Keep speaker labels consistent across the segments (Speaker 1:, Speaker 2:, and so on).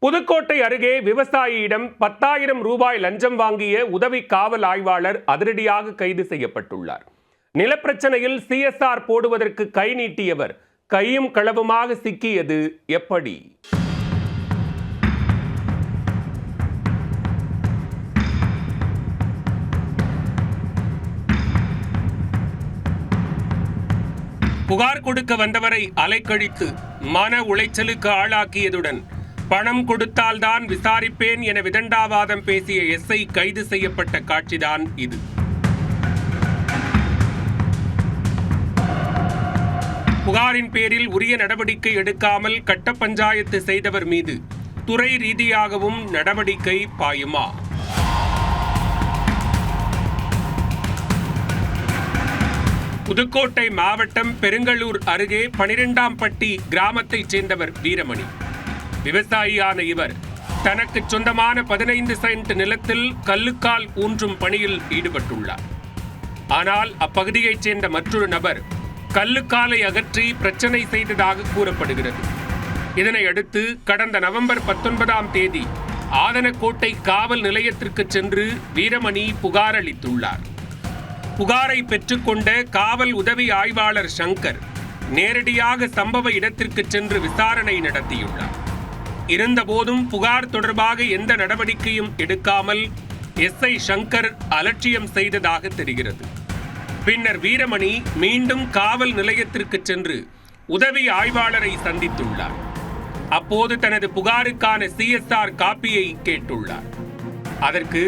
Speaker 1: புதுக்கோட்டை அருகே விவசாயியிடம் 10,000 ரூபாய் லஞ்சம் வாங்கிய உதவி காவல் ஆய்வாளர் அதிரடியாக கைது செய்யப்பட்டுள்ளார். நிலப்பிரச்சனையில் சிஎஸ்ஆர் போடுவதற்கு கை நீட்டியவர் கையும் களவுமாக சிக்கியது எப்படி? புகார் கொடுக்க வந்தவரை அலைக்கழித்து மன உளைச்சலுக்கு ஆளாக்கியதுடன் பணம் கொடுத்தால்தான் விசாரிப்பேன் என விதண்டாவாதம் பேசிய எஸ்ஐ கைது செய்யப்பட்ட காட்சிதான் இது. புகாரின் பேரில் உரிய நடவடிக்கை எடுக்காமல் கட்ட பஞ்சாயத்து செய்தவர் மீது துறை ரீதியாகவும் நடவடிக்கை பாயுமா? புதுக்கோட்டை மாவட்டம் பெருங்களூர் அருகே 12ஆம் பட்டி கிராமத்தைச் சேர்ந்தவர் வீரமணி. விவசாயியான இவர் தனக்கு சொந்தமான 15 சென்ட் நிலத்தில் கல்லுக்கால் ஊன்றும் பணியில் ஈடுபட்டுள்ளார். ஆனால் அப்பகுதியைச் சேர்ந்த மற்றொரு நபர் கல்லுக்காலை அகற்றி பிரச்சனை செய்ததாக கூறப்படுகிறது. இதனையடுத்து கடந்த நவம்பர் 19ஆம் தேதி ஆதனக்கோட்டை காவல் நிலையத்திற்கு சென்று வீரமணி புகார் அளித்துள்ளார். புகாரை பெற்றுக்கொண்ட காவல் உதவி ஆய்வாளர் சங்கர் நேரடியாக சம்பவ இடத்திற்கு சென்று விசாரணை நடத்தியுள்ளார். இருந்தபோதும் புகார் தொடர்பாக எந்த நடவடிக்கையும் எடுக்காமல் எஸ்ஐ சங்கர் அலட்சியம் செய்ததாக தெரிகிறது. பின்னர் வீரமணி மீண்டும் காவல் நிலையத்திற்கு சென்று உதவி ஆய்வாளரை சந்தித்துள்ளார். அப்போது தனது புகாருக்கான சிஎஸ்ஆர் காப்பியை கேட்டுள்ளார். அதற்கு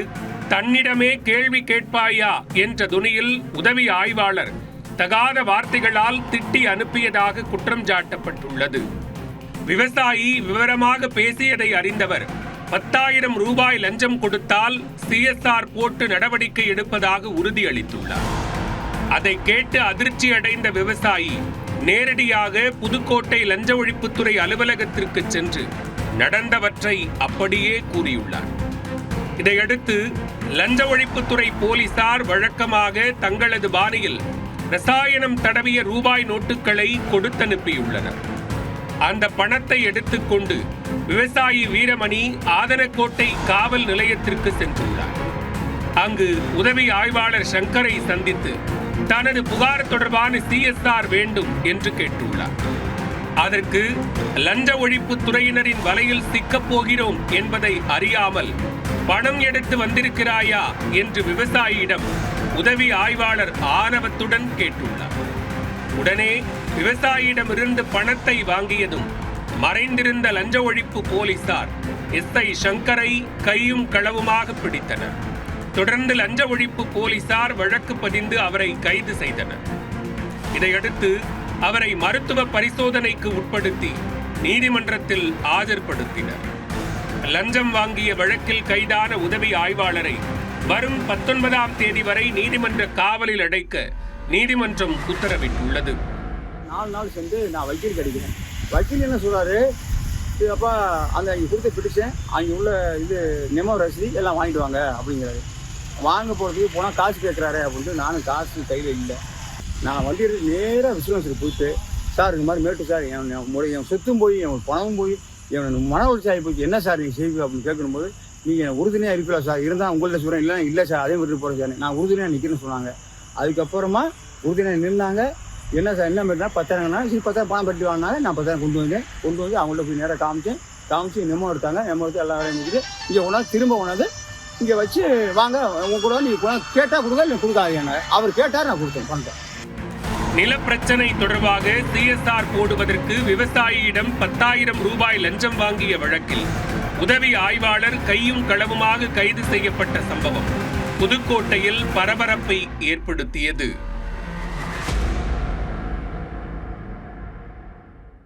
Speaker 1: தன்னிடமே கேள்வி கேட்பாயா என்ற துணியில் உதவி ஆய்வாளர் தகாத வார்த்தைகளால் திட்டி அனுப்பியதாக குற்றம் சாட்டப்பட்டுள்ளது. விவசாயி விவரமாக பேசியதை அறிந்தவர் 10,000 ரூபாய் லஞ்சம் கொடுத்தால் சிஎஸ்ஆர் போட்டு நடவடிக்கை எடுப்பதாக உறுதியளித்துள்ளார். அதை கேட்டு அதிர்ச்சி அடைந்த விவசாயி நேரடியாக புதுக்கோட்டை லஞ்ச ஒழிப்புத்துறை அலுவலகத்திற்கு சென்று நடந்தவற்றை அப்படியே கூறியுள்ளார். இதையடுத்து லஞ்ச ஒழிப்புத்துறை போலீசார் வழக்கமாக தங்களது பாணியில் ரசாயனம் தடவிய ரூபாய் நோட்டுகளை கொடுத்தனுப்பியுள்ளனர். அந்த பணத்தை எடுத்துக்கொண்டு விவசாயி வீரமணி ஆதனக்கோட்டை காவல் நிலையத்திற்கு சென்றுள்ளார். அங்கு உதவி ஆய்வாளர் சங்கரை சந்தித்து தனது புகார் தொடர்பான சிஎஸ்ஆர் வேண்டும் என்று கேட்டுள்ளார். அதற்கு லஞ்ச ஒழிப்பு துறையினரின் வலையில் சிக்கப் போகிறோம் என்பதை அறியாமல் பணம் எடுத்து வந்திருக்கிறாயா என்று விவசாயியிடம் உதவி ஆய்வாளர் ஆணவத்துடன் கேட்டுள்ளார். உடனே விவசாயியிடமிருந்து பணத்தை வாங்கியதும் மறைந்திருந்த லஞ்ச ஒழிப்பு போலீசார் எஸ்ஐ சங்கரை கையும் களவுமாக பிடித்தனர். தொடர்ந்து லஞ்ச ஒழிப்பு போலீசார் வழக்கு பதிந்து அவரை கைது செய்தனர். இதையடுத்து அவரை மருத்துவ பரிசோதனைக்கு உட்படுத்தி நீதிமன்றத்தில் ஆஜர்படுத்தினர். லஞ்சம் வாங்கிய வழக்கில் கைதான உதவி ஆய்வாளரை வரும் 19ஆம் தேதி வரை நீதிமன்ற காவலில் அடைக்க நீதிமன்றம் உத்தரவிட்டுள்ளது.
Speaker 2: 4 நாள் சென்று நான் வக்கீல் கிடைக்கிறேன். வக்கீல் என்ன சொல்றாரு, அப்பா அந்த இங்கே கொடுத்த பிடிச்சேன் அங்கே உள்ள இது நெமோ ரசீது எல்லாம் வாங்கிட்டு வாங்க அப்படிங்கிறாரு. வாங்க போகிறதுக்கு போனால் காசு கேட்குறாரு அப்படின்ட்டு நானும் காசு கையில் இல்லை. நான் வண்டி நேராக விசிலன்ஸுக்கு போயிட்டு, சார் இந்த மாதிரி மேட்டு சார் என் சொத்தும் போய் என் பணமும் போய் என் மன உளைச்சி ஆகி போச்சு, என்ன சார் நீங்கள் செய்வீங்க அப்படின்னு கேட்கும்போது, நீங்கள் உறுதுணையாக இருப்பீங்களா சார், இருந்தால் உங்கள்கிட்ட சொல்கிறேன், இல்லை சார் அதே மாதிரி போகிறேன் சார், நான் உறுதுணையாக நிற்கிறேன்னு சொன்னாங்க. அதுக்கப்புறமா உறுதியாக நின்னாங்க. என்ன சார் என்ன மாதிரினா 10,000னா சரி 10,000 பணம் பட்டி வாங்கினாங்க. நான் 10,000 கொண்டு வந்து அவங்கள்ட்ட போய் நேராக காமிச்சு நெமோ எடுத்தாங்க. நெமோ எடுத்து எல்லா வேலையும் முடிச்சுட்டு இங்கே ஒன்றாந்து திரும்ப ஒன்றாந்து இங்கே வச்சு வாங்க உங்க கூட நீங்கள் கேட்டால் கொடுங்க, இல்லை கொடுக்காதீங்க. அவர் கேட்டார், நான் கொடுத்தேன் பணத்தை.
Speaker 1: நிலப்பிரச்சனை தொடர்பாக சிஎஸ்ஆர் போடுவதற்கு விவசாயியிடம் 10,000 ரூபாய் லஞ்சம் வாங்கிய வழக்கில் உதவி ஆய்வாளர் கையும் களவுமாக கைது செய்யப்பட்ட சம்பவம் புதுக்கோட்டையில் பரபரப்பை ஏற்படுத்தியது.